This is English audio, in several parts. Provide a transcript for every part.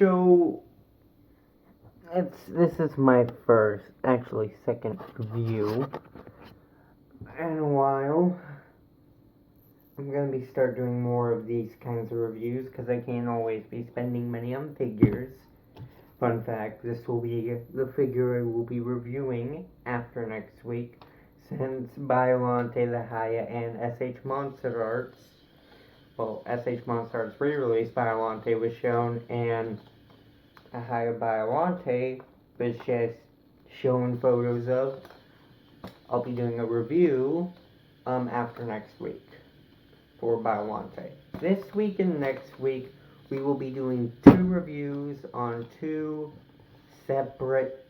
So, this is my second review in a while. I'm going to start doing more of these kinds of reviews because I can't always be spending money on figures. Fun fact, this will be the figure I will be reviewing after next week, since Biollante La Haya and SH Monster Arts, well, SH Monster Arts re-release Biollante was shown, and La Haya Biollante was just shown photos of. I'll be doing a review after next week for Biollante. This week and next week, we will be doing 2 reviews on 2 separate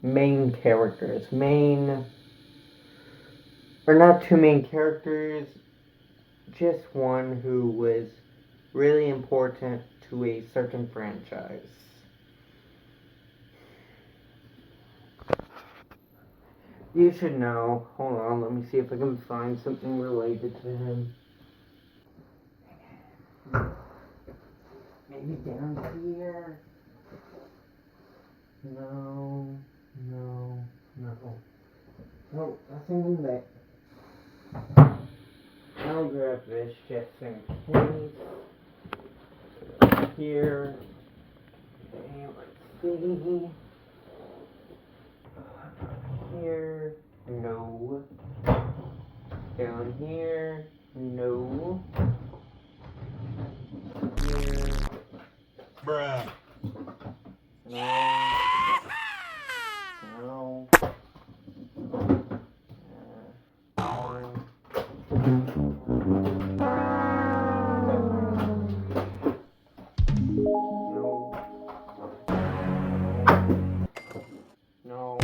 main characters. Not 2 main characters, just one who was really important to a certain franchise. You should know. Hold on, let me see if I can find something related to him. Maybe down here. No. Nope, nothing in there. I'll grab this just in case. Here. Okay, let's see. Here. No. Down here. No. Here. Bruh. No. No.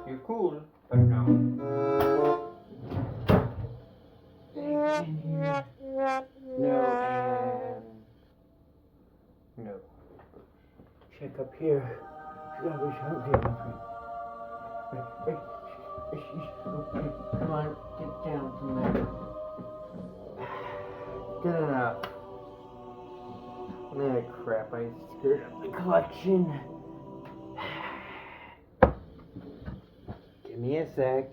You're cool, but no. No, and no. Check up here. Come on, get down from there. Good enough. Oh crap, I screwed up the collection. Give me a sec.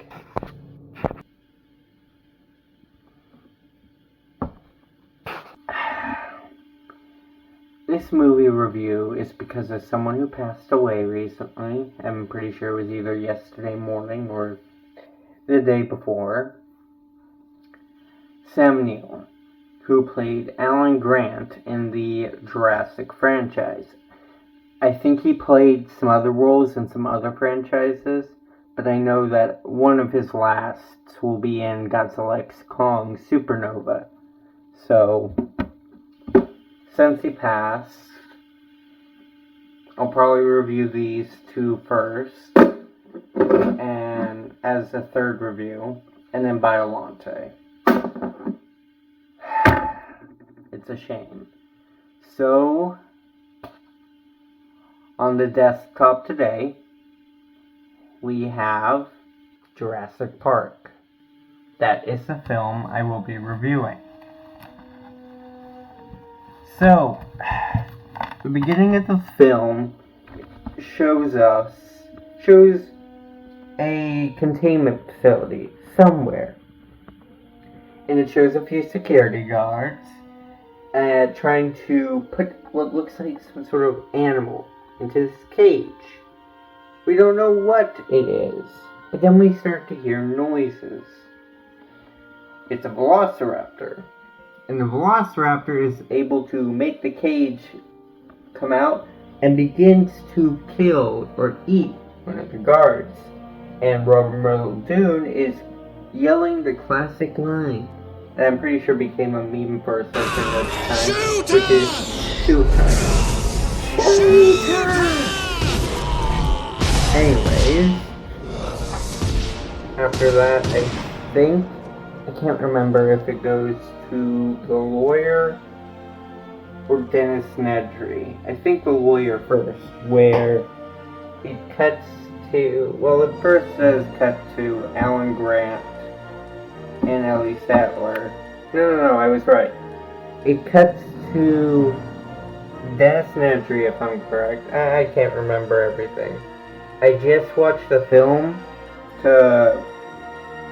This movie review is because of someone who passed away recently. I'm pretty sure it was either yesterday morning or the day before. Sam Neill, who played Alan Grant in the Jurassic franchise. I think he played some other roles in some other franchises, but I know that one of his lasts will be in Godzilla x Kong Supernova. So, since he passed, I'll probably review these 2 first, and as a third review, and then Biollante. It's a shame. So, on the desktop today, we have Jurassic Park. That is the film I will be reviewing. So, the beginning of the film shows a containment facility somewhere. And it shows a few security guards trying to put what looks like some sort of animal into this cage. We don't know what it is, but then we start to hear noises. It's a velociraptor. And the velociraptor is able to make the cage come out and begins to kill or eat one of the guards. And Robert Muldoon is yelling the classic line that I'm pretty sure became a meme for a certain time, which is shoot her. Shoot her! Anyways, after that, I can't remember if it goes to the lawyer or Dennis Nedry. I think the lawyer first, where it cuts to, well, it first says cut to Alan Grant and Ellie Sattler. No, I was right. It cuts to Dennis Nedry, if I'm correct. I can't remember everything. I just watched the film to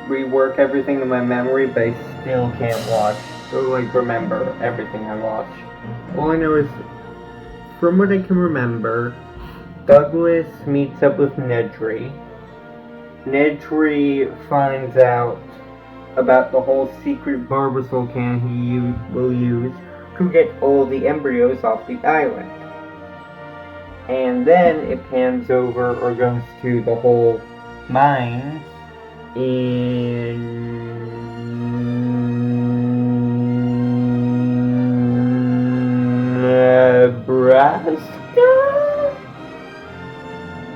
rework everything in my memory, but I still can't remember everything I watched. All I know is, from what I can remember, Douglas meets up with Nedry. Nedry finds out about the whole secret barbasol can he will use to get all the embryos off the island. And then it pans over or goes to the whole mines in Nebraska?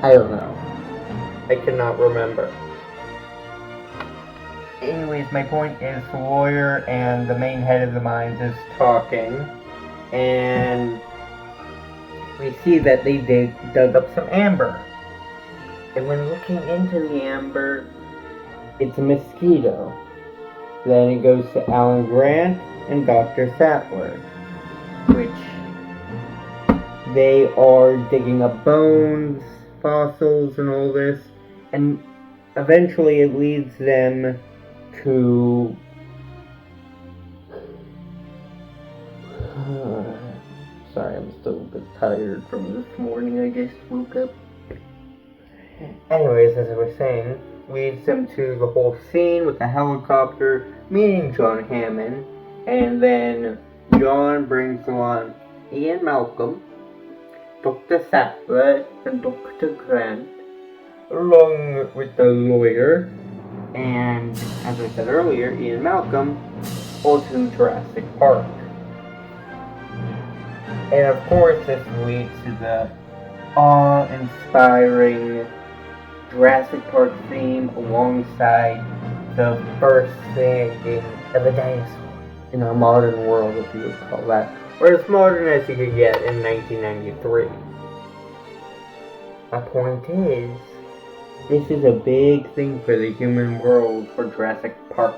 I don't know. I cannot remember. Anyways, my point is the lawyer and the main head of the mines is talking, and we see that they dug up some amber. And when looking into the amber, it's a mosquito. Then it goes to Alan Grant and Dr. Sattler, which they are digging up bones, fossils, and all this, and eventually it leads them to sorry, I'm still a bit tired from this morning. I just woke up. Anyways, as I was saying, leads them to the whole scene with the helicopter meeting John Hammond, and then John brings along Ian Malcolm, Dr. Sattler, and Dr. Grant, along with the lawyer, and as I said earlier, Ian Malcolm, also in Jurassic Park. And of course, this leads to the awe-inspiring Jurassic Park theme alongside the first sighting of a dinosaur in our modern world, if you would call that, or as modern as you could get in 1993. My point is, this is a big thing for the human world for Jurassic Park.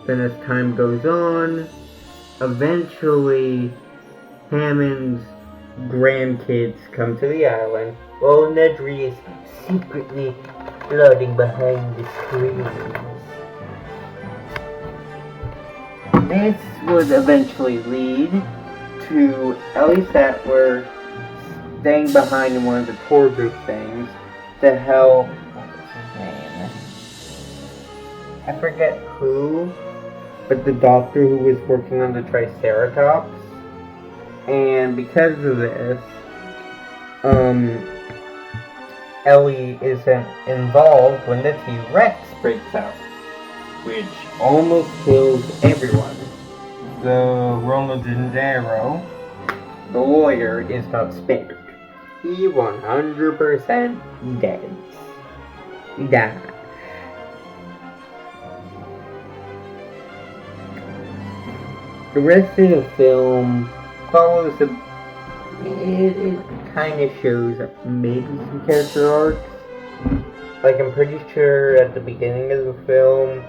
Then as time goes on, eventually Hammond's grandkids come to the island while Nedry is secretly floating behind the screens. This would eventually lead to Ellie Sattler staying behind in one of the tour group things to help, what was his name? I forget who, but the doctor who was working on the Triceratops. And because of this, Ellie isn't involved when the T-Rex breaks out, which almost kills everyone. The Ronald De Niro, the lawyer, is not spared. He 100% dead. He died. The rest of the film follows it kind of shows maybe some character arcs. Like, I'm pretty sure at the beginning of the film,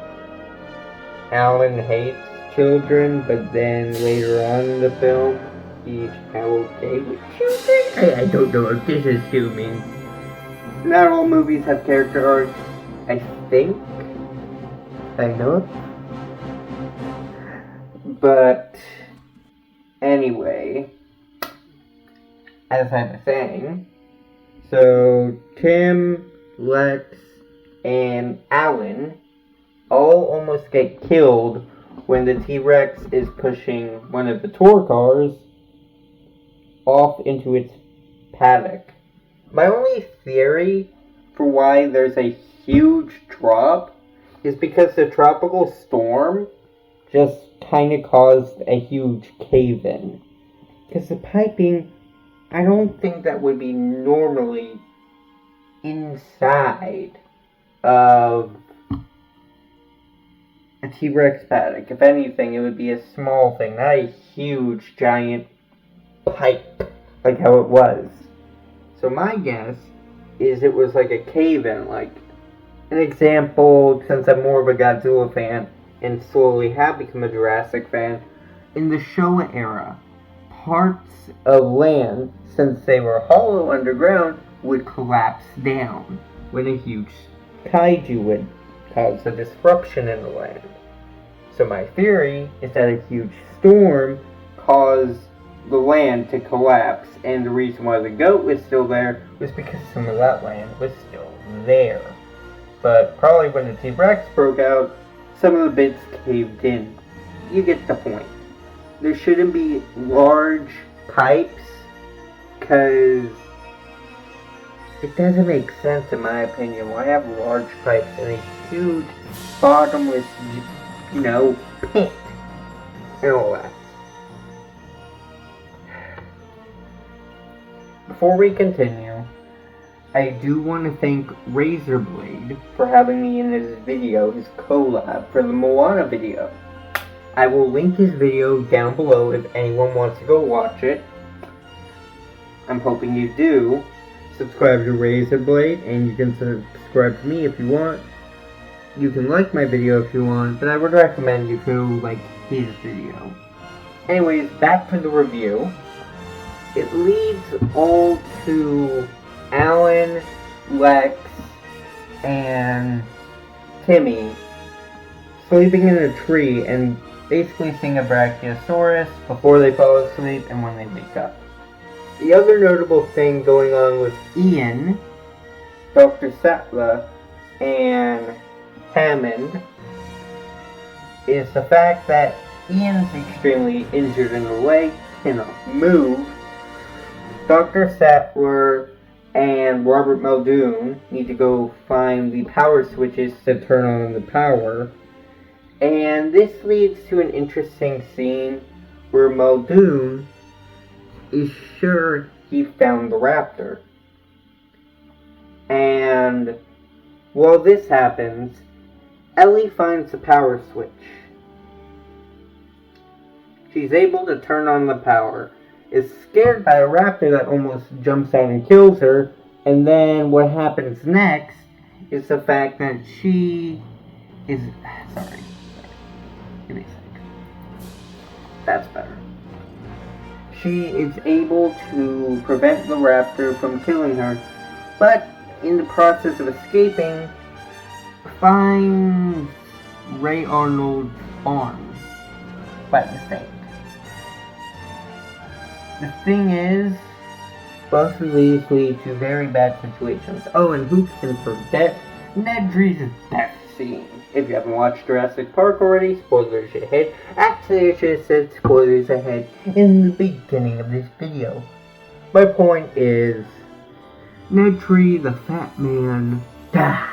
Alan hates children, but then later on in the film, he's now okay with children? I don't know, I'm just assuming. Not all movies have character arcs, I think. I know. But anyway, as I was saying, so Tim, Lex, and Alan all almost get killed when the T-Rex is pushing one of the tour cars off into its paddock. My only theory for why there's a huge drop is because the tropical storm just kind of caused a huge cave-in. Because the piping, I don't think that would be normally inside of a T-Rex paddock. If anything, it would be a small thing, not a huge, giant pipe like how it was. So my guess is it was like a cave-in, like an example, since I'm more of a Godzilla fan and slowly have become a Jurassic fan, in the Showa era, parts of land, since they were hollow underground, would collapse down when a huge kaiju would cause a disruption in the land. So my theory is that a huge storm caused the land to collapse, and the reason why the goat was still there was because some of that land was still there. But probably when the T-Rex broke out, some of the bits caved in. You get the point. There shouldn't be large pipes, because it doesn't make sense in my opinion. Why have large pipes in a huge, bottomless, pit and all that? Before we continue, I do want to thank Raisorblade for having me in his video, his collab for the Moana video. I will link his video down below if anyone wants to go watch it. I'm hoping you do. Subscribe to Raisorblade, and you can subscribe to me if you want. You can like my video if you want, but I would recommend you go like his video. Anyways, back to the review. It leads all to Alan, Lex, and Timmy sleeping in a tree and basically seeing a Brachiosaurus before they fall asleep and when they wake up. The other notable thing going on with Ian, Dr. Sattler, and Hammond is the fact that Ian's extremely injured in the leg, cannot move. Dr. Sattler and Robert Muldoon need to go find the power switches to turn on the power. And this leads to an interesting scene where Muldoon is sure he found the raptor. And while this happens, Ellie finds the power switch. She's able to turn on the power, is scared by a raptor that almost jumps out and kills her, and then what happens next is the fact that she is... Sorry. Give me a sec. That's better. She is able to prevent the raptor from killing her, but in the process of escaping, finds Ray Arnold's arm by mistake. The thing is, both of these lead to very bad situations. Oh, and who can forget Nedry's death scene? If you haven't watched Jurassic Park already, spoilers ahead. Actually, I should have said spoilers ahead in the beginning of this video. My point is, Nedry, the fat man, dies.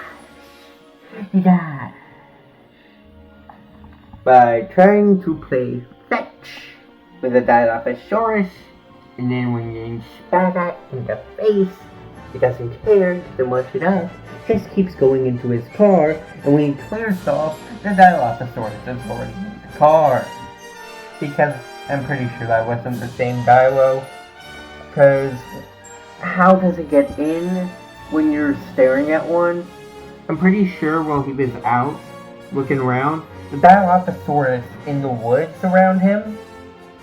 He dies by trying to play fetch with a Dilophosaurus, and then when getting spat at in the face, he doesn't care, doesn't wash it up, just keeps going into his car, and when he clears off, the Dilophosaurus is already in the car. Because I'm pretty sure that wasn't the same Dilo, because how does it get in when you're staring at one? I'm pretty sure while he was out, looking around, the Dilophosaurus in the woods around him,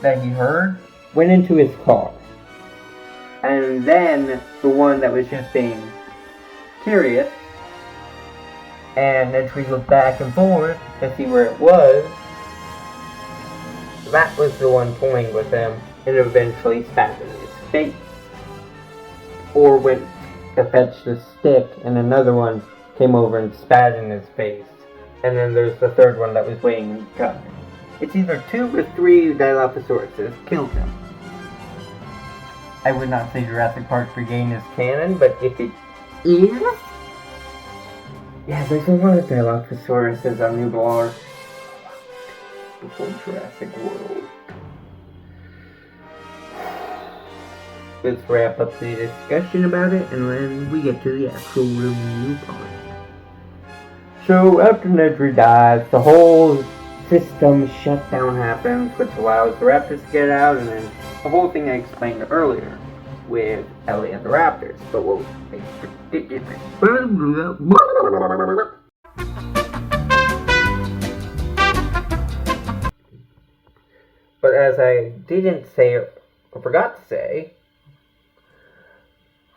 that he heard, went into his car. And then the one that was just being curious, and then we looked back and forth to see where it was, that was the one pulling with him, and eventually spat in his face. Or went to fetch the stick, and another one came over and spat in his face. And then there's the third one that was waiting in the gun. It's either 2 or 3 Dilophosauruses killed him. I would not say Jurassic Park Brigade is canon, but if it is... Yeah, there's a lot of Dilophosauruses on Nublar before Jurassic World. Let's wrap up the discussion about it, and then we get to the actual review part. So, after Nedry dies, the whole system shutdown happens, which allows the raptors to get out, and then the whole thing I explained earlier. with Ellie and the Raptors. But we'll But as I didn't say or forgot to say,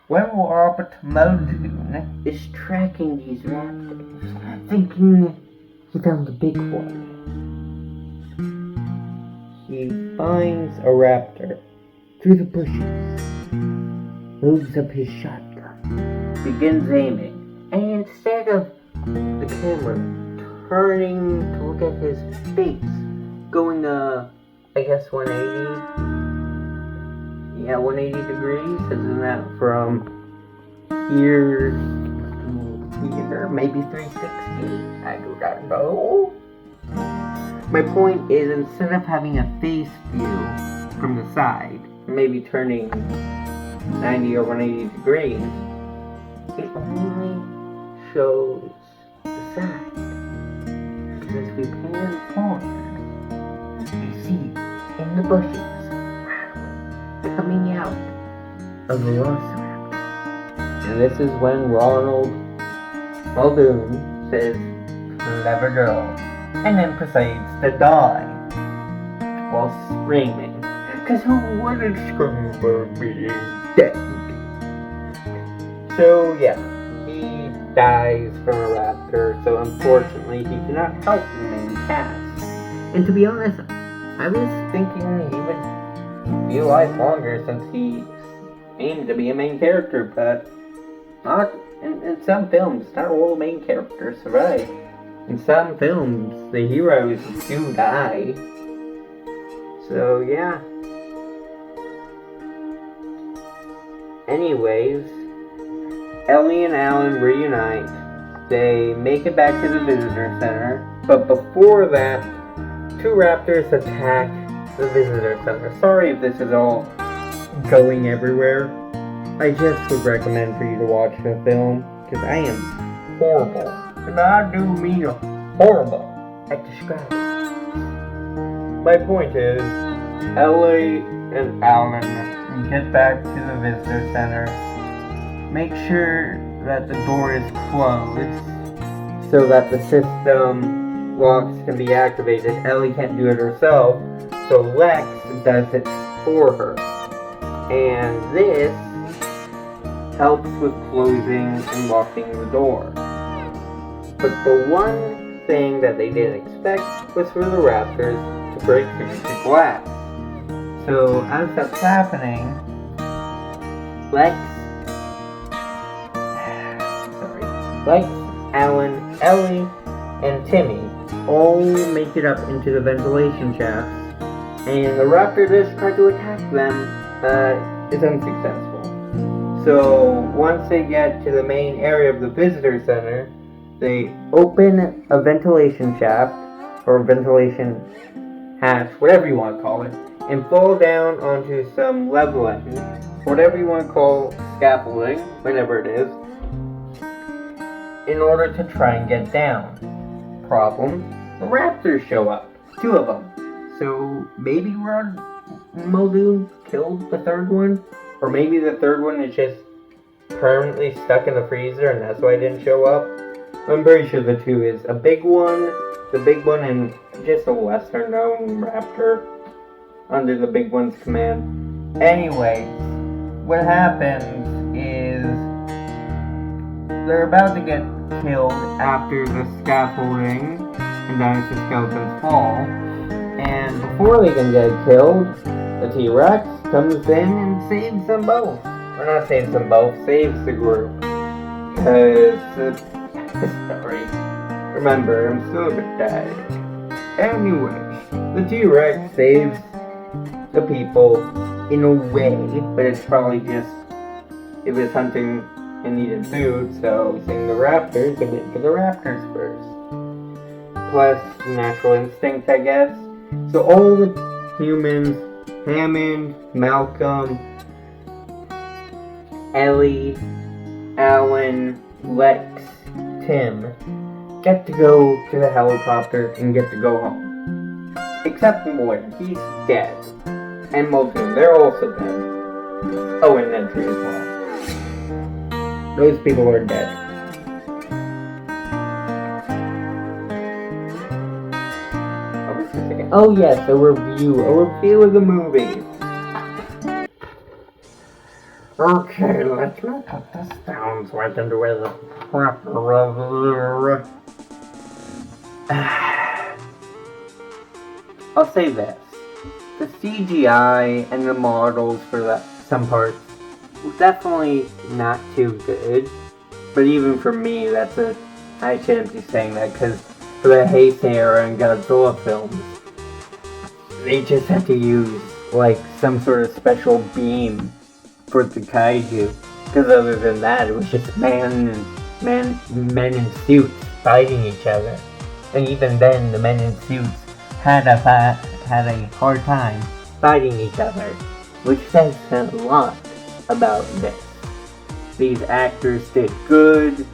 when Robert Muldoon is tracking these raptors, thinking he found the big one, he finds a raptor through the bushes, moves up his shotgun, begins aiming, and instead of the camera turning to look at his face, going I guess 180. Yeah, 180 degrees. Isn't that from here to here? Maybe 360? I do not know. My point is, instead of having a face view from the side, maybe turning 90 or 180 degrees, it only shows the side. Because as we pan forward, we see in the bushes coming out of the velociraptor. And this is when Ronald Muldoon says, "Clever girl," and then proceeds to die while screaming. Because who wouldn't scream about being dead? So yeah, he dies from a raptor, so unfortunately he cannot help the main cast. And to be honest, I was thinking he would be alive longer since he aimed to be a main character, but not in some films. Not all main characters survive. In some films, the heroes do die. So yeah. Anyways, Ellie and Alan reunite. They make it back to the visitor center, but before that, two raptors attack the visitor center. Sorry if this is all going everywhere. I just would recommend for you to watch the film, because I am horrible, and I do mean horrible at describing. My point is, Ellie and Alan get back to the visitor center, make sure that the door is closed so that the system locks can be activated. Ellie can't do it herself, so Lex does it for her. And this helps with closing and locking the door. But the one thing that they didn't expect was for the raptors to break through the glass. So as that's happening, Lex, Alan, Ellie, and Timmy all make it up into the ventilation shafts, and the raptor just tried to attack them, but is unsuccessful. So once they get to the main area of the visitor center, they open a ventilation shaft, or ventilation hatch, whatever you want to call it, and fall down onto some leveling, whatever you want to call scaffolding, whatever it is, in order to try and get down. Problem, the raptors show up, 2 of them. So maybe Ron Muldoon killed the third one, or maybe the third one is just permanently stuck in the freezer and that's why it didn't show up. I'm pretty sure the 2 is the big one, and just a lesser known raptor under the big one's command. Anyways, what happens is they're about to get killed after the scaffolding and dinosaur skeletons fall. And before they can get killed, the T-Rex comes in and saves them both. Or not saves them both, saves the group. Because, sorry. Remember, I'm still a bit tired. Anyway, the T-Rex saves the people in a way, but it's probably just, it was hunting and needed food, so seeing the raptors, and went for the raptors first. Plus, natural instinct, I guess. So all the humans, Hammond, Malcolm, Ellie, Alan, Lex, Tim, get to go to the helicopter and get to go home. Except Moana, he's dead. And Muldoon, they're also dead. Oh, and then 3 as well. Those people are dead. Oh yes, a review of the movie. Okay, let me put this down so I can do a proper review. I'll say this. The CGI and the models for some parts were definitely not too good. But even for me, I shouldn't be saying that, because for the Heisei era and Godzilla films, they just had to use, like, some sort of special beam for the kaiju. Because other than that, it was just men in suits fighting each other. And even then, the men in suits had a hard time fighting each other, which says a lot about this. These actors did good.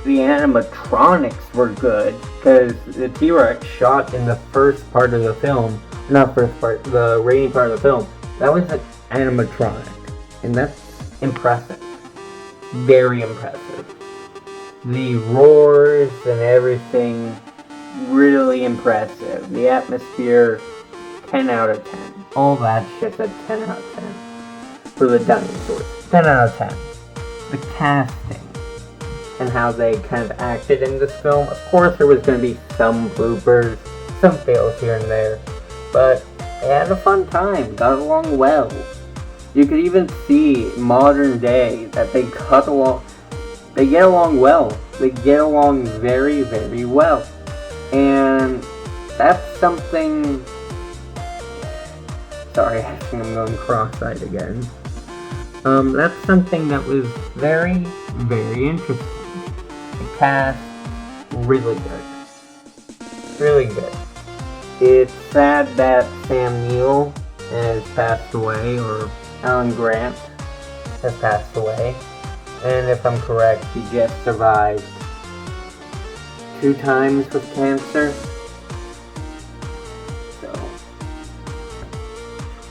The animatronics were good, because the T-Rex shot in the first part of the film, the raining part of the film, that was an animatronic, and that's impressive. Very impressive. The roars and everything, really impressive. The atmosphere, 10 out of 10. All that shit's a 10 out of 10. For the dinosaurs, 10 out of 10. The casting and how they kind of acted in this film. Of course, there was going to be some bloopers, some fails here and there, but they had a fun time, got along well. You could even see modern day that they get along well. They get along very, very well. And that's something... Sorry, I think I'm going cross-eyed again. That's something that was very, very interesting. The cast, really good. Really good. It's sad that Sam Neill has passed away, or Alan Grant has passed away. And if I'm correct, he just survived 2 times with cancer. So,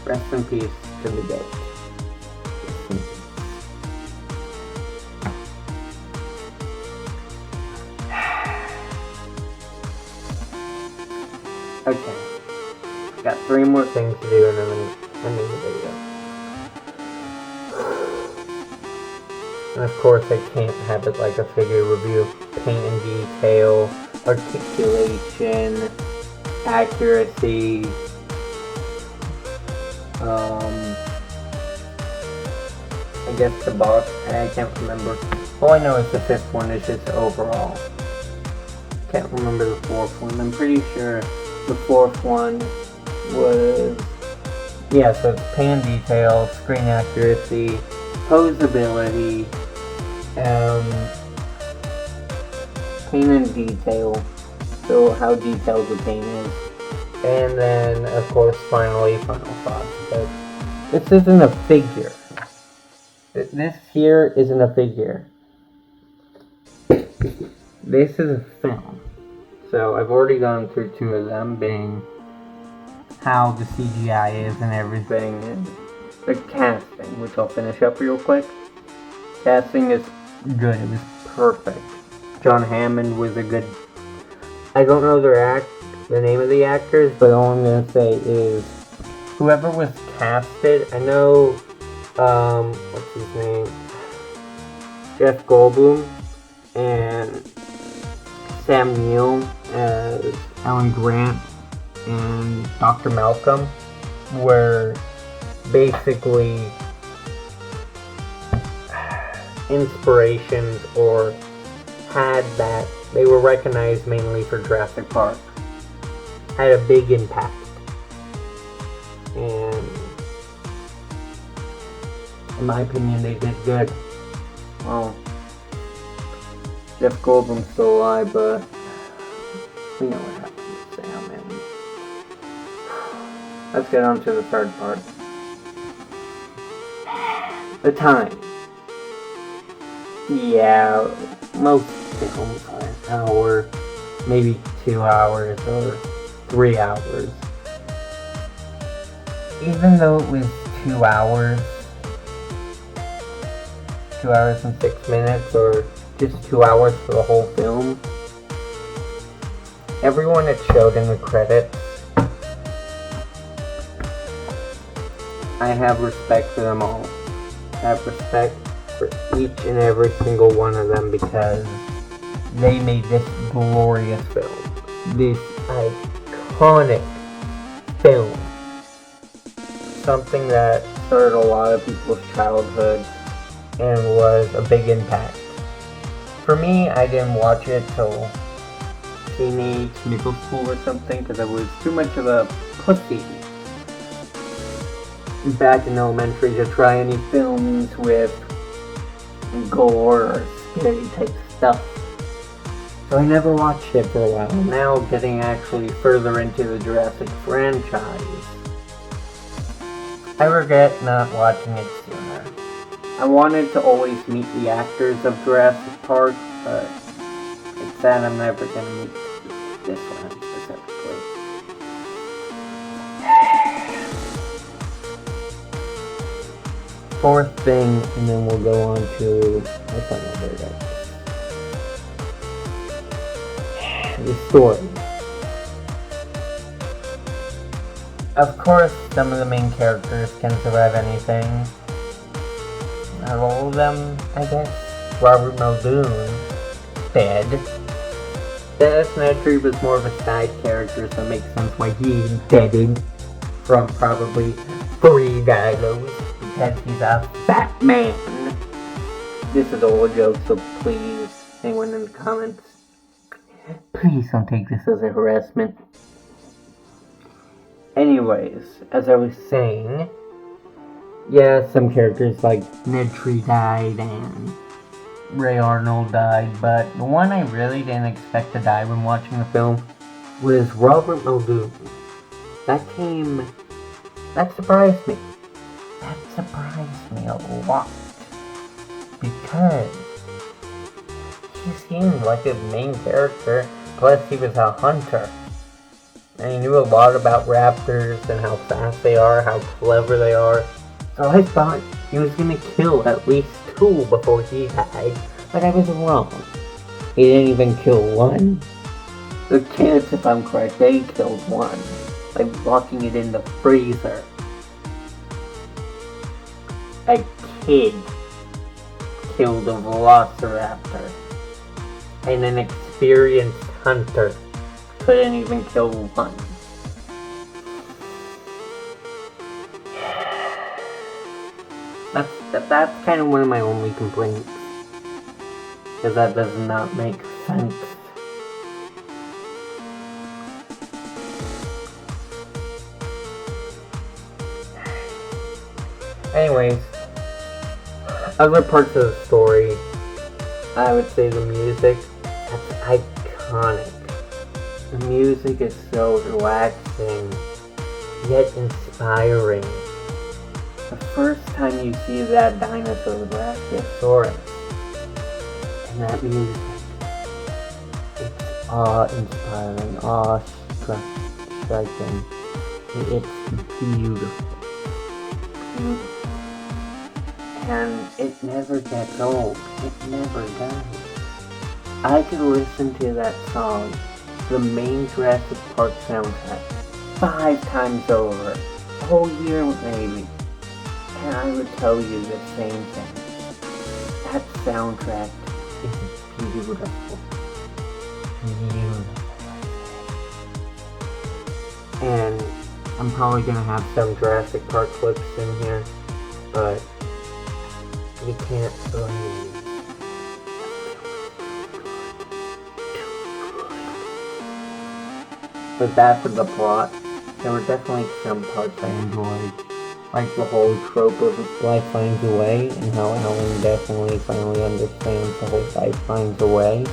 rest in peace to the dead. Okay, got 3 more things to do and then I'm ending the video. And of course I can't have it like a figure review. Paint and detail, articulation, accuracy, I guess the box, I can't remember. All I know is the 5th one is just overall. Can't remember the 4th one. I'm pretty sure the 4th one was, yeah, so it's paint and detail, screen accuracy, posability, paint and detail, so how detailed the paint is, and then, of course, finally, final thoughts. But this isn't a figure. This here isn't a figure. This is a film. So I've already gone through 2 of them, being how the CGI is and everything, and the casting, which I'll finish up real quick. Casting is good. It was perfect. John Hammond was a good... I don't know the name of the actors, but all I'm going to say is whoever was casted, I know, what's his name? Jeff Goldblum and Sam Neill as Alan Grant and Dr. Malcolm were basically inspirations, or they were recognized mainly for Jurassic Park. Had a big impact. And in my opinion, they did good. Well, Jeff Goldblum's still alive, but we know what happened to Sam, and let's get on to the 3rd part. The time. Yeah, most films are an hour, maybe 2 hours, or 3 hours. Even though it was 2 hours, 2 hours and 6 minutes, or just 2 hours for the whole film. Everyone it showed in the credits, I have respect for them all. I have respect for each and every single one of them because they made this glorious film. This iconic film. Something that started a lot of people's childhoods and was a big impact. For me, I didn't watch it till teenage, middle school or something because I was too much of a pussy back in elementary to try any films with gore or scary type stuff. So I never watched it for a while. Now getting actually further into the Jurassic franchise, I regret not watching it sooner. I wanted to always meet the actors of Jurassic Park, but it's sad I'm never gonna meet this one specifically. Fourth thing, and then we'll go on to what's another guy? The story. Of course, some of the main characters can survive anything. Not all of them, I guess. Robert Muldoon, dead. Dennis Nedry was more of a side character, so it makes sense why he deaded from probably 3 dialogues, because he's a fat man. This is all a joke, so please, anyone in the comments, please don't take this as a harassment. Anyways, as I was saying, yeah, some characters like Nedry died and Ray Arnold died, but the one I really didn't expect to die when watching the film was Robert Muldoon. That surprised me. That surprised me a lot. Because he seemed like a main character, plus he was a hunter. And he knew a lot about raptors and how fast they are, how clever they are. So I thought he was gonna kill at least 2 before he died, but I was wrong. He didn't even kill 1. The kids, if I'm correct, they killed 1 by locking it in the freezer. A kid killed a velociraptor, and an experienced hunter couldn't even kill 1. That's kind of one of my only complaints, because that does not make sense. Anyways, other parts of the story, I would say the music, that's iconic. The music is so relaxing, yet inspiring. The first time you see that dinosaur, the Brachiosaurus, and that music, it's awe-inspiring, awe-striking. It's beautiful. And it never gets old. It never does. I could listen to that song, the main Jurassic Park soundtrack, 5 times over, a whole year maybe, and I would tell you the same thing. That soundtrack is beautiful. Beautiful. And I'm probably gonna have some Jurassic Park clips in here, but you can't blame me. But back to the plot, there were definitely some parts I enjoyed. Like the whole trope of life finds a way, and how Alan definitely finally understands the whole life finds a way.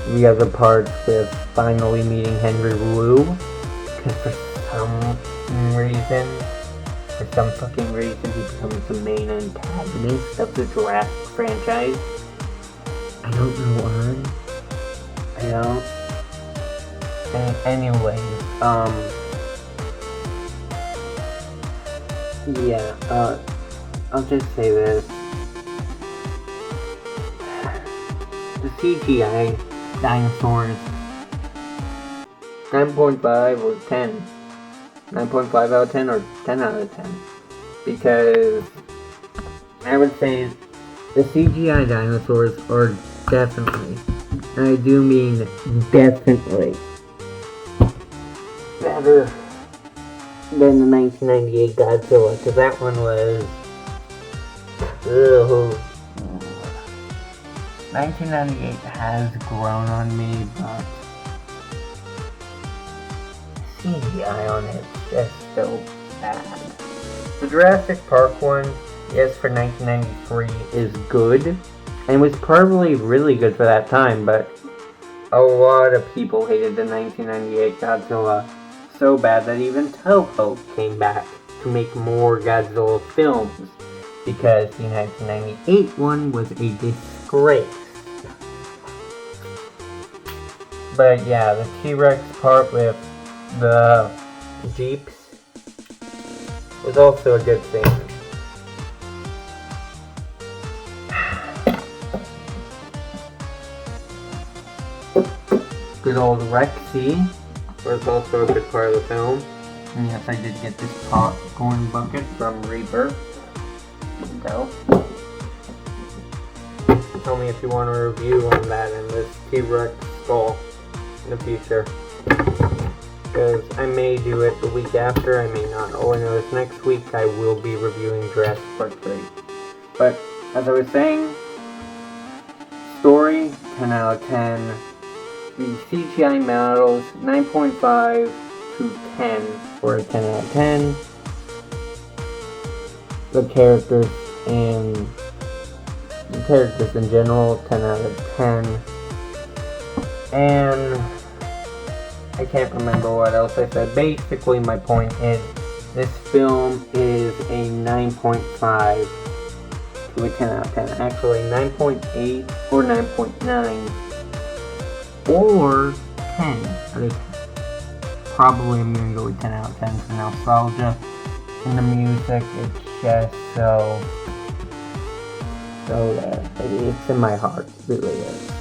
The other parts with finally meeting Henry Wu, because for some fucking reason, he becomes the main antagonist of the Jurassic franchise. I don't know why. I don't. Anyways, yeah, I'll just say this. CGI dinosaurs. 9.5 or 10. 9.5 out of 10 or 10 out of 10. Because I would say the CGI dinosaurs are definitely, and I do mean definitely, better than the 1998 Godzilla, because that one was, 1998 has grown on me, but CGI on it is just so bad. The Jurassic Park one, yes, for 1993 is good, and was probably really good for that time, but a lot of people hated the 1998 Godzilla so bad that even Toho came back to make more Godzilla films, because the 1998 one was a disgrace. But yeah, the T-Rex part with the Jeeps was also a good thing. Good old Rexy was also a good part of the film. And yes, I did get this popcorn bucket from Rebirth. So, tell me if you want a review on that and this T-Rex skull in the future. Because I may do it the week after, I may not. All I know is next week I will be reviewing Jurassic Park 3. But, as I was saying, story, 10 out of 10. The CGI models, 9.5 to 10 for a 10 out of 10. The characters in general, 10 out of 10. And I can't remember what else I said. Basically, my point is, this film is a 9.5 to a 10 out of 10. Actually, 9.8 or 9.9 or 10 out of 10. Probably I'm going to go with 10 out of 10 for nostalgia. And the music, it's just so there. It's in my heart. It really is.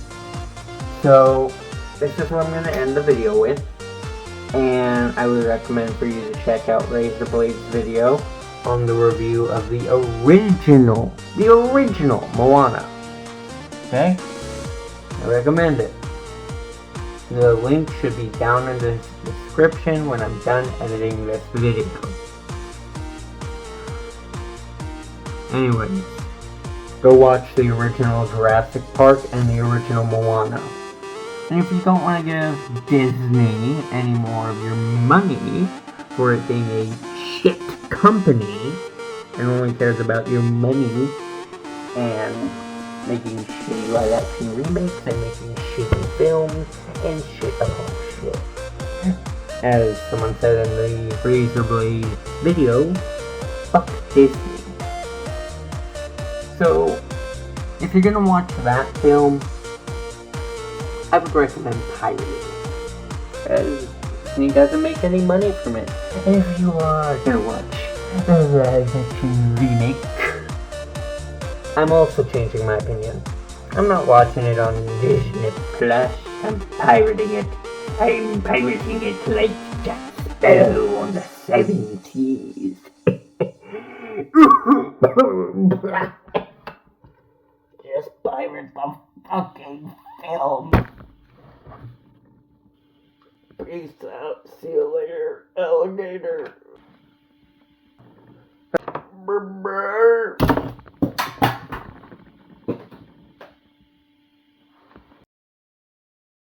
So, this is what I'm going to end the video with. And I would recommend for you to check out Raisorblades' video on the review of the original Moana. Okay? I recommend it. The link should be down in the description when I'm done editing this video. Anyways, go watch the original Jurassic Park and the original Moana. And if you don't want to give Disney any more of your money for it being a shit company and only cares about your money and making shitty live action remakes and making shitty films and shit upon shit. As someone said in the Raisorblades video, fuck Disney. So, if you're gonna watch that film, I would recommend pirating it, because Disney doesn't make any money from it. And if you are gonna watch the live action remake, I'm also changing my opinion. I'm not watching it on Disney Plus. I'm pirating it. I'm pirating it like Jack Sparrow on the 70s. Just pirate the fucking film. Peace out. See you later, alligator. Brr.